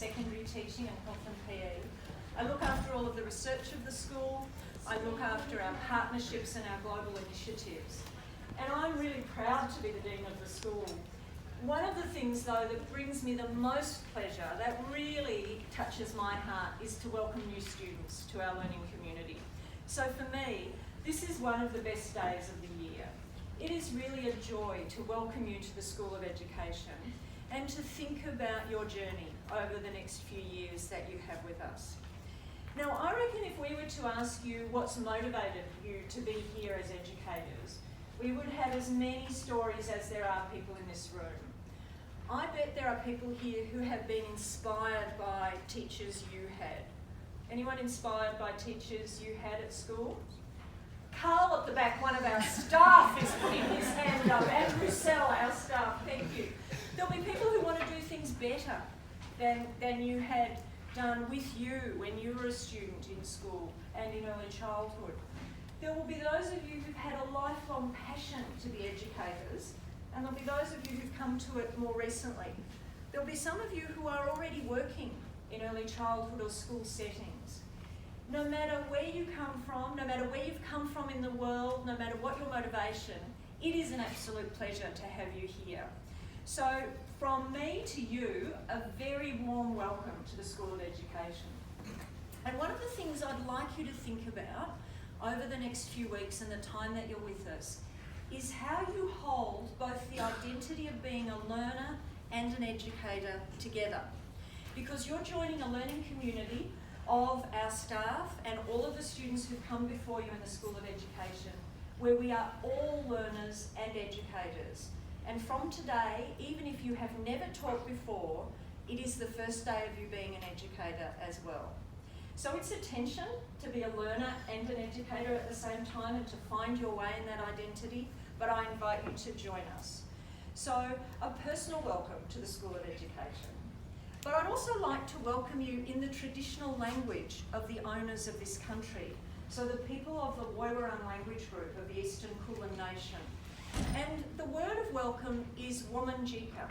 secondary teaching and health and PE. I look after all of the research of the school. I look after our partnerships and our global initiatives. And I'm really proud to be the Dean of the school. One of the things, though, that brings me the most pleasure, that really touches my heart, is to welcome new students to our learning community. So for me, this is one of the best days of the year. It is really a joy to welcome you to the School of Education and to think about your journey over the next few years that you have with us. Now, I reckon if we were to ask you what's motivated you to be here as educators, we would have as many stories as there are people in this room. I bet there are people here who have been inspired by teachers you had. Anyone inspired by teachers you had at school? Carl at the back, one of our staff, is putting his hand up, and Russell, our staff, thank you. There'll be people who want to do things better than you had done with you when you were a student in school and in early childhood. There will be those of you who've had a lifelong passion to be educators, and there'll be those of you who've come to it more recently. There'll be some of you who are already working in early childhood or school settings. No matter where you come from, no matter where you've come from in the world, no matter what your motivation, it is an absolute pleasure to have you here. So from me to you, a very warm welcome to the School of Education. And one of the things I'd like you to think about over the next few weeks and the time that you're with us is how you hold both the identity of being a learner and an educator together. Because you're joining a learning community of our staff and all of the students who've come before you in the School of Education, where we are all learners and educators. And from today, even if you have never taught before, it is the first day of you being an educator as well. So it's a tension to be a learner and an educator at the same time and to find your way in that identity, but I invite you to join us. So a personal welcome to the School of Education. But I'd also like to welcome you in the traditional language of the owners of this country, so the people of the Woiwurrung language group of the Eastern Kulin Nation. And the word of welcome is Womanjika.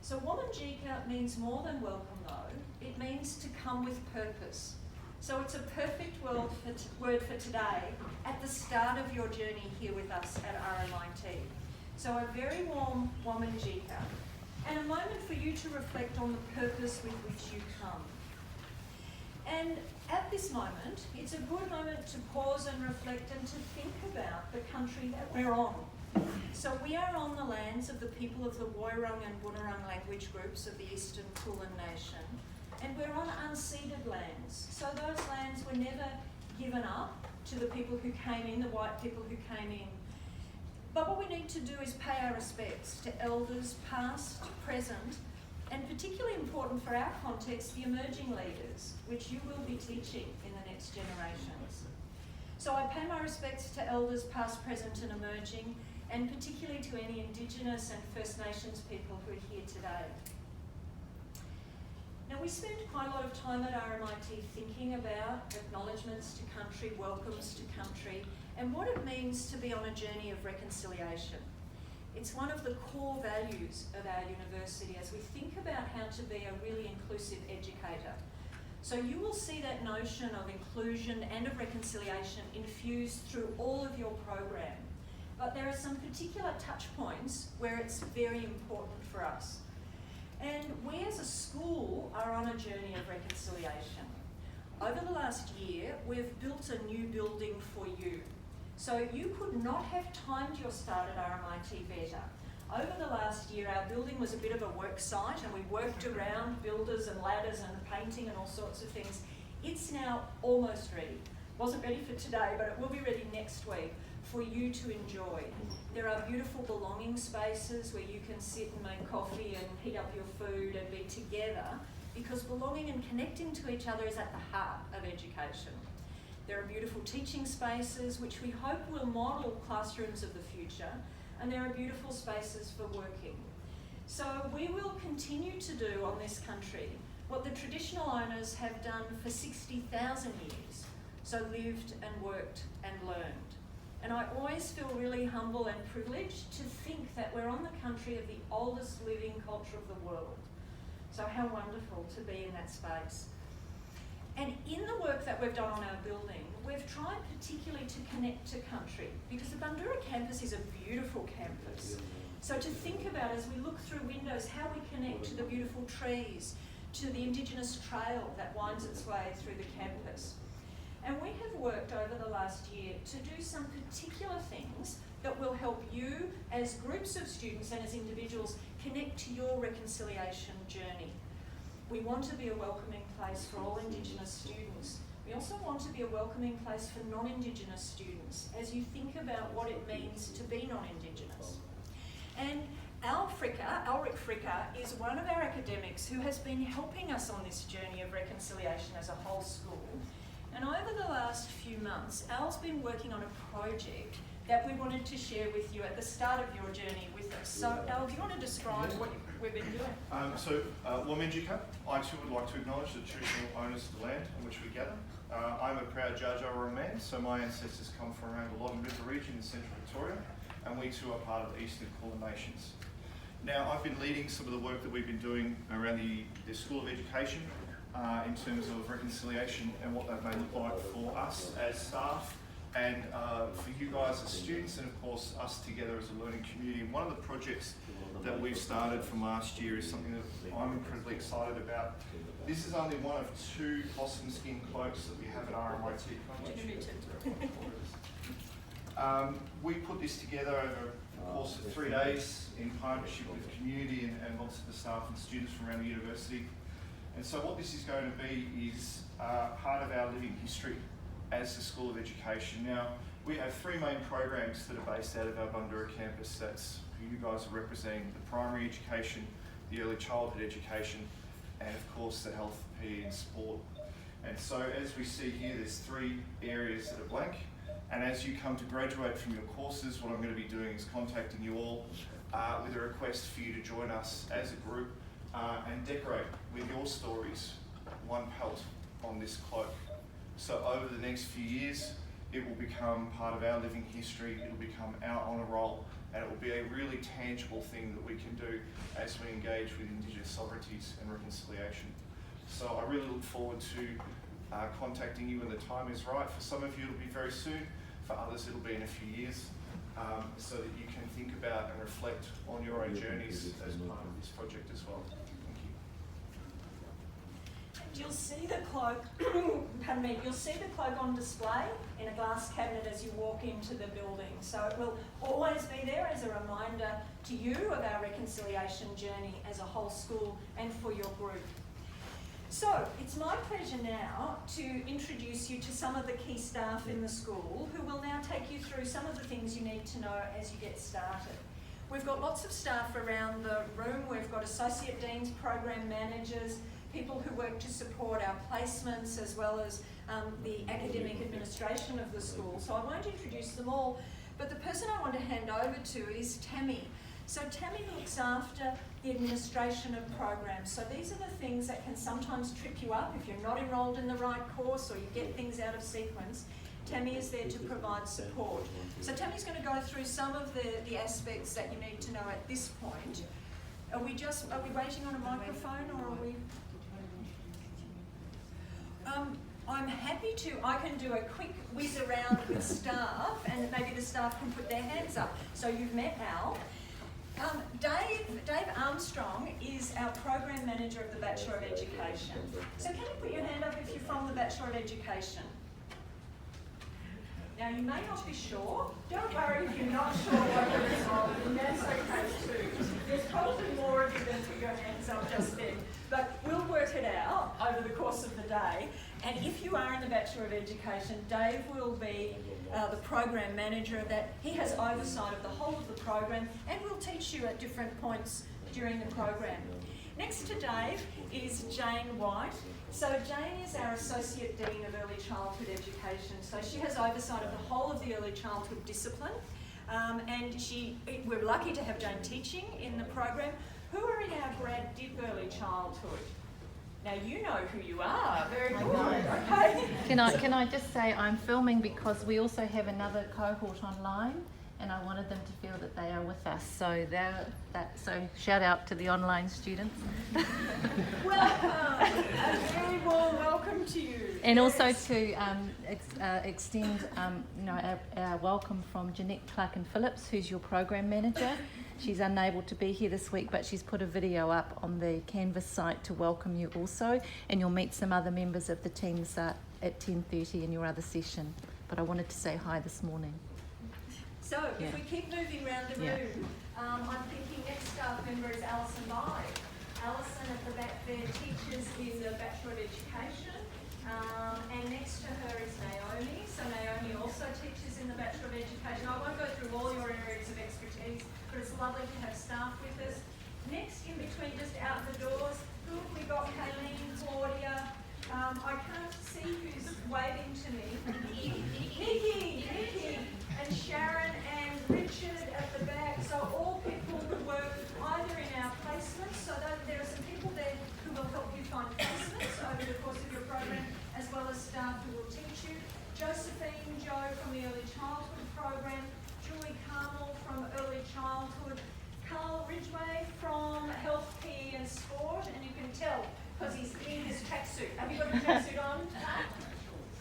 So Womanjika means more than welcome though, it means to come with purpose. So it's a perfect word for today at the start of your journey here with us at RMIT. So a very warm Womanjika and a moment for you to reflect on the purpose with which you come. And at this moment, it's a good moment to pause and reflect and to think about the country that we're on. So we are on the lands of the people of the Woiwurrung and Bunurong language groups of the Eastern Kulin Nation, and we're on unceded lands. So those lands were never given up to the people who came in, the white people who came in. But what we need to do is pay our respects to elders past, present, and particularly important for our context, the emerging leaders, which you will be teaching in the next generations. So I pay my respects to elders past, present and emerging, and particularly to any Indigenous and First Nations people who are here today. Now we spend quite a lot of time at RMIT thinking about acknowledgements to country, welcomes to country, and what it means to be on a journey of reconciliation. It's one of the core values of our university as we think about how to be a really inclusive educator. So you will see that notion of inclusion and of reconciliation infused through all of your program. But there are some particular touch points where it's very important for us. And we as a school are on a journey of reconciliation. Over the last year, we've built a new building for you. So you could not have timed your start at RMIT better. Over the last year, our building was a bit of a work site and we worked around builders and ladders and painting and all sorts of things. It's now almost ready. Wasn't ready for today, but it will be ready next week for you to enjoy. There are beautiful belonging spaces where you can sit and make coffee and heat up your food and be together, because belonging and connecting to each other is at the heart of education. There are beautiful teaching spaces which we hope will model classrooms of the future, and there are beautiful spaces for working. So we will continue to do on this country what the traditional owners have done for 60,000 years, so lived and worked and learned. And I always feel really humble and privileged to think that we're on the country of the oldest living culture of the world. So how wonderful to be in that space. And in the work that we've done on our building, we've tried particularly to connect to country, because the Bundoora campus is a beautiful campus. So to think about, as we look through windows, how we connect to the beautiful trees, to the Indigenous trail that winds its way through the campus. And we have worked over the last year to do some particular things that will help you as groups of students and as individuals connect to your reconciliation journey. We want to be a welcoming place for all Indigenous students. We also want to be a welcoming place for non-Indigenous students as you think about what it means to be non-Indigenous. And Ulrich Fricker is one of our academics who has been helping us on this journey of reconciliation as a whole school. And over the last few months, Al's been working on a project that we wanted to share with you at the start of your journey with us. So Al, do you want to describe what we've been doing? Wominjika, I too would like to acknowledge the traditional owners of the land on which we gather. I'm a proud Dja man, so my ancestors come from around the Loddon River region in central Victoria, and we too are part of the Eastern Kulin Nations. Now, I've been leading some of the work that we've been doing around the School of Education in terms of reconciliation and what that may look like for us as staff and for you guys as students, and of course us together as a learning community. And one of the projects that we've started from last year is something that I'm incredibly excited about. This is only one of 2 possum skin cloaks that we have at RMIT. We put this together over the course of 3 days in partnership with the community and lots of the staff and students from around the university. And so what this is going to be is part of our living history as the School of Education. Now, we have 3 main programs that are based out of our Bundoora campus. That's who you guys are representing: the primary education, the early childhood education, and of course the health, PE and sport. And so as we see here, there's 3 areas that are blank. And as you come to graduate from your courses, what I'm going to be doing is contacting you all with a request for you to join us as a group and decorate with your stories one pelt on this cloak. So over the next few years, it will become part of our living history, it'll become our honour roll, and it will be a really tangible thing that we can do as we engage with Indigenous sovereignties and reconciliation. So I really look forward to contacting you when the time is right. For some of you it'll be very soon, for others it'll be in a few years, so that you can think about and reflect on your own journeys as part of this project as well. You'll see the cloak, pardon me, you'll see the cloak on display in a glass cabinet as you walk into the building. So it will always be there as a reminder to you of our reconciliation journey as a whole school and for your group. So it's my pleasure now to introduce you to some of the key staff in the school who will now take you through some of the things you need to know as you get started. We've got lots of staff around the room. We've got associate deans, program managers, people who work to support our placements, as well as the academic administration of the school. So I won't introduce them all, but the person I want to hand over to is Tammy. So Tammy looks after the administration of programs. So these are the things that can sometimes trip you up if you're not enrolled in the right course or you get things out of sequence. Tammy is there to provide support. So Tammy's going to go through some of the aspects that you need to know at this point. Are we waiting on a microphone, or are we? I'm happy to. I can do a quick whiz around with staff, and maybe the staff can put their hands up. So you've met Al. Dave Armstrong is our program manager of the Bachelor of Education. So can you put your hand up if you're from the Bachelor of Education? Now you may not be sure. Don't worry if you're not sure what you're involved in. That's okay too. There's probably more of you than put your hands up just then. But we'll work it out over the course of the day. And if you are in the Bachelor of Education, Dave will be the program manager of that. He has oversight of the whole of the program and will teach you at different points during the program. Next to Dave is Jane White. So Jane is our Associate Dean of Early Childhood Education. So she has oversight of the whole of the early childhood discipline. And we're lucky to have Jane teaching in the program. Who are in our grad dip early childhood? Now you know who you are. Very good. Okay. Can I just say I'm filming because we also have another cohort online, and I wanted them to feel that they are with us. So so shout out to the online students. Welcome, a very warm welcome to you. And also to extend our welcome from Jeanette Clarkin-Phillips, who's your program manager. She's unable to be here this week, but she's put a video up on the Canvas site to welcome you also, and you'll meet some other members of the teams at 10:30 in your other session. But I wanted to say hi this morning. So if we keep moving around the room, I'm thinking next staff member is Alison Mai. Alison at the back there teaches in the Bachelor of Education, and next to her is Naomi. So Naomi also teaches in the Bachelor of Education. I won't go through all your areas of expertise, but it's lovely to have staff with us. Next, in between, just out the doors, who have we got? Kayleen, Claudia. I can't see who's waving to me. Nikki, and Sharon and Richard at the back. So all people who work either in our placements, so that there are some people there who will help you find placements over the course of your program, as well as staff who will teach you. Josephine, Joe from the Early Childhood program, Julie Carmel from Early Childhood, Carl Ridgway from Health, PE and Sport, and you can tell because he's in his tracksuit. Have you got a tracksuit on?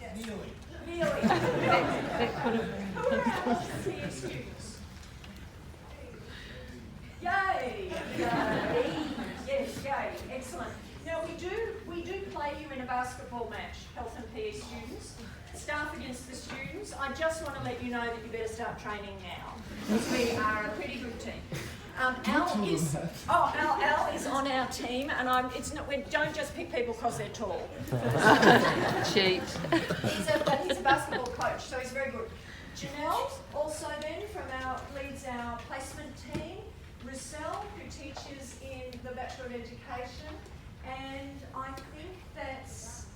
Yes. Nearly. Who are our PE students? Yay! Yes, yay, excellent. Now we do play you in a basketball match, health and PE students. Staff against the students. I just want to let you know that you better start training now, because we are a pretty good team. Al is on our team, and we don't just pick people because they're tall. Cheat. He's a basketball coach, so he's very good. Janelle, also then leads our placement team. Russell, who teaches in the Bachelor of Education, and I think that's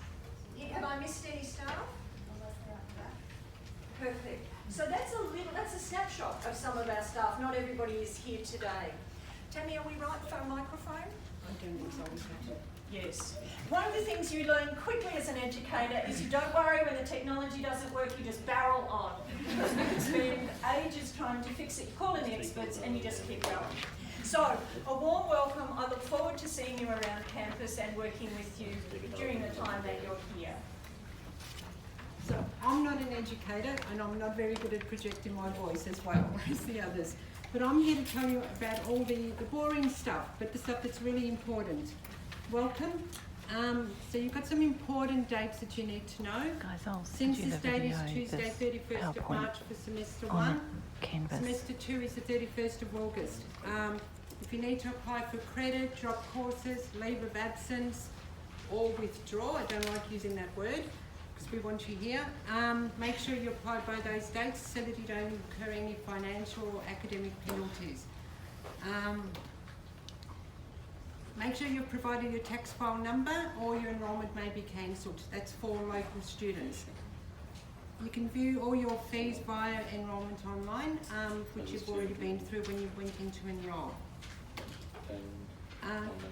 it. Have I missed any staff? Perfect. So that's a snapshot of some of our staff. Not everybody is here today. Tammy, are we right for a microphone? I don't think so. Yes. One of the things you learn quickly as an educator is you don't worry when the technology doesn't work, you just barrel on. Because we can spend ages trying to fix it. You call in the experts and you just keep going. So, a warm welcome. I look forward to seeing you around campus and working with you during the time that you're here. So I'm not an educator and I'm not very good at projecting my voice as well as the others. But I'm here to tell you about all the boring stuff, but the stuff that's really important. Welcome. So you've got some important dates that you need to know. Guys, I'll send you Census the date video, is Tuesday, this 31st of PowerPoint March for semester on 1. Canvas. Semester 2 is the 31st of August. If you need to apply for credit, drop courses, leave of absence, or withdraw, I don't like using that word because we want you here, make sure you apply by those dates so that you don't incur any financial or academic penalties. Make sure you've provided your tax file number or your enrolment may be cancelled. That's for local students. You can view all your fees via enrolment online, which you've already been through when you went in to enrol.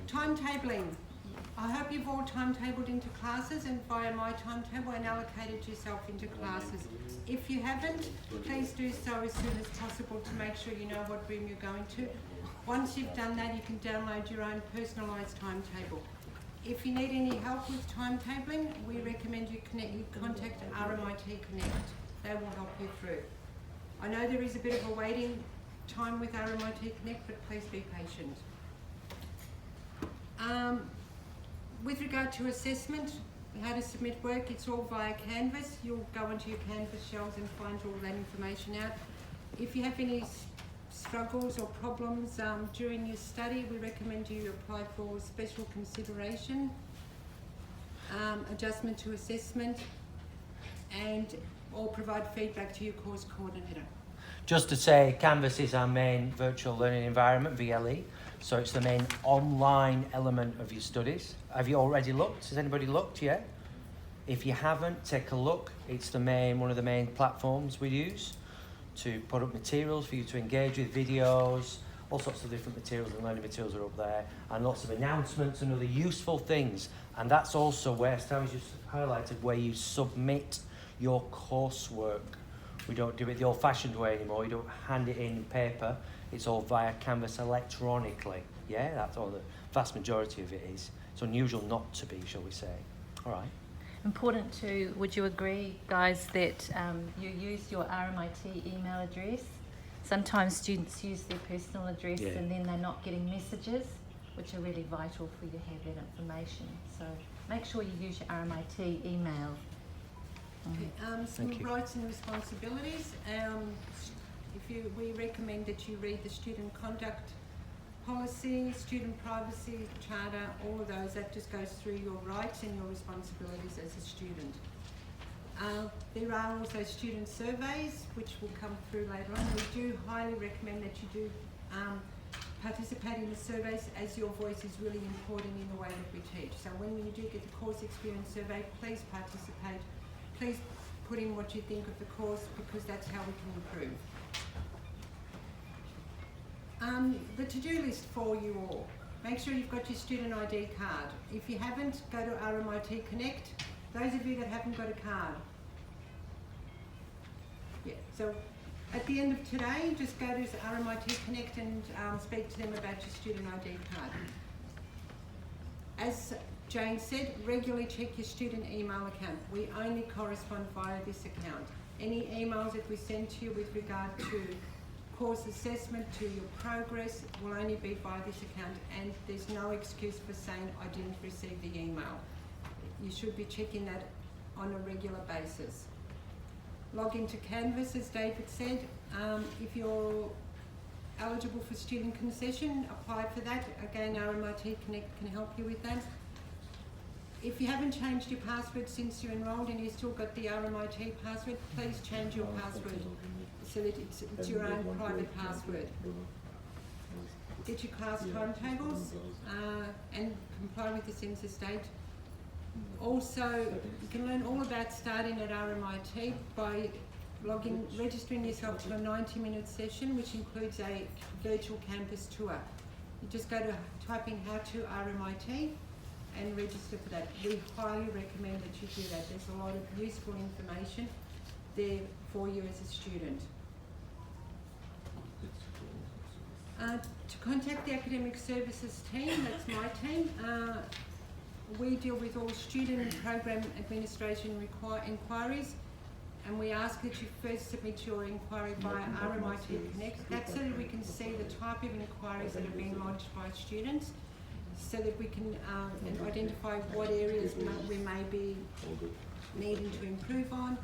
Timetabling. I hope you've all timetabled into classes and via my timetable and allocated yourself into classes. If you haven't, please do so as soon as possible to make sure you know what room you're going to. Once you've done that, you can download your own personalised timetable. If you need any help with timetabling, we recommend you contact RMIT Connect. They will help you through. I know there is a bit of a waiting time with RMIT Connect, but please be patient. With regard to assessment, how to submit work, it's all via Canvas. You'll go into your Canvas shells and find all that information out. If you have any struggles or problems during your study, we recommend you apply for special consideration, adjustment to assessment, or provide feedback to your course coordinator. Just to say, Canvas is our main virtual learning environment, VLE, so it's the main online element of your studies. Have you already looked? Has anybody looked yet? If you haven't, take a look. It's one of the main platforms we use to put up materials for you to engage with, videos, all sorts of different materials and learning materials are up there, and lots of announcements and other useful things. And that's also where Sarah's just highlighted, where you submit your coursework, We don't do it the old-fashioned way anymore. You don't hand it in paper. It's all via Canvas electronically. Yeah, that's all the vast majority of it is. It's unusual not to be, shall we say. All right. Important too, would you agree, guys, that you use your RMIT email address? Sometimes students use their personal address and then they're not getting messages, which are really vital for you to have that information. So make sure you use your RMIT email. Some rights and responsibilities. We recommend that you read the student conduct policy, student privacy charter, all of those. That just goes through your rights and your responsibilities as a student. There are also student surveys which will come through later on. We do highly recommend that you do participate in the surveys, as your voice is really important in the way that we teach. So when you do get the course experience survey, please participate. Please put in what you think of the course, because that's how we can improve. The to-do list for you all. Make sure you've got your student ID card. If you haven't, go to RMIT Connect. Those of you that haven't got a card. Yeah, so at the end of today, just go to RMIT Connect and speak to them about your student ID card. As Jane said, regularly check your student email account. We only correspond via this account. Any emails that we send to you with regard to course assessment, to your progress, will only be via this account, and there's no excuse for saying I didn't receive the email. You should be checking that on a regular basis. Log into Canvas, as David said. If you're eligible for student concession, apply for that. Again, RMIT Connect can help you with that. If you haven't changed your password since you enrolled and you've still got the RMIT password, please change your password so that it's your own private password. Get your class timetables and comply with the census date. Also, you can learn all about starting at RMIT by registering yourself to a 90-minute session, which includes a virtual campus tour. You just go to type in how to RMIT and register for that. We highly recommend that you do that. There's a lot of useful information there for you as a student. To contact the academic services team, that's my team. We deal with all student and program administration inquiries, and we ask that you first submit your inquiry via RMIT Connect. That's so that we can see the type of inquiries that are being lodged by students, so that we can identify what areas we may be needing to improve on,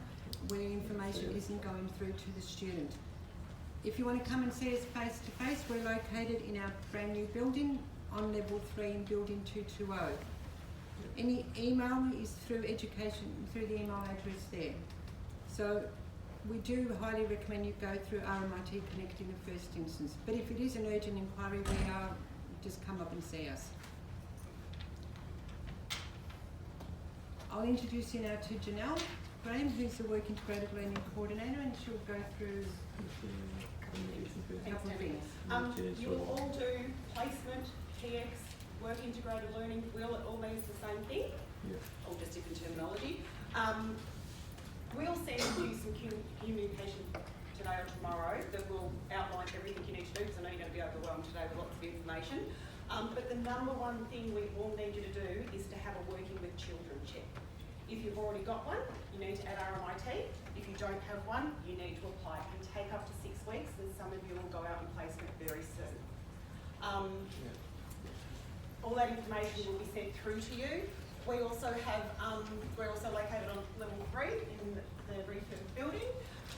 where information isn't going through to the student. If you want to come and see us face to face, we're located in our brand new building on level 3 in building 220. Any email is through education, through the email address there. So we do highly recommend you go through RMIT Connect in the first instance. But if it is an urgent inquiry, just come up and see us. I'll introduce you now to Janelle Graham, who's the Work Integrated Learning Coordinator, and she'll go through a couple of things. You will all do placement, PX, Work Integrated Learning. It all means the same thing, or just different terminology. We'll send you some communication today or tomorrow that will outline everything you need to do, because I know you're going to be overwhelmed today with lots of information. But the number one thing we all need you to do is to have a Working with Children check. If you've already got one, you need to add RMIT. If you don't have one, you need to apply. It can take up to 6 weeks, and some of you will go out on placement very soon. All that information will be sent through to you. We also have, we're also located on level 3 in the refurbed building,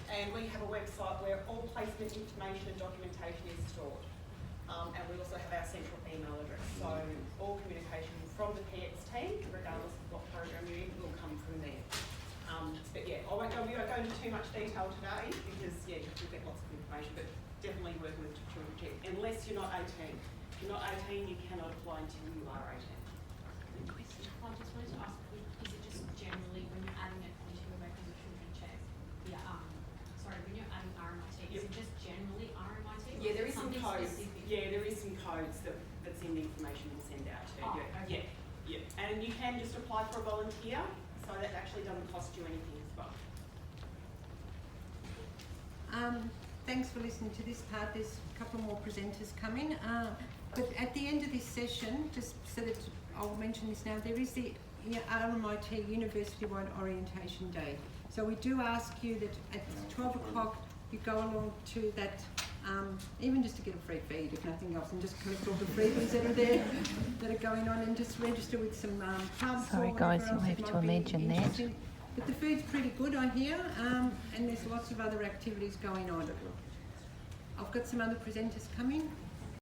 and we have a website where all placement information and documentation is stored. And we also have our central email address. So all communication from the PX team, regardless of what program you're in, will come from there. But yeah, we won't go into too much detail today, because yeah, you'll get lots of information, but definitely working with children check, unless you're not 18. If you're not 18, you cannot apply until you are 18. I just wanted to ask, is it just generally when you're adding it onto your Working with Children check, when you're adding RMIT, is it just generally RMIT? Yeah, there is some codes. Specific? Yeah, there is some codes that's in the information we'll send out to you. Okay. Yeah. And you can just apply for a volunteer, so that actually doesn't cost you anything as well. Thanks for listening to this part. There's a couple more presenters coming. But at the end of this session, just so that I'll mention this now, there is the RMIT University-wide Orientation Day. So we do ask you that at 12 o'clock you go along to that, even just to get a free feed, if nothing else, and just collect all the freebies that are there, that are going on, and just register with some pubs. Sorry or guys, whatever you'll else have that to might be imagine that. interesting. But the food's pretty good, I hear, and there's lots of other activities going on. I've got some other presenters coming.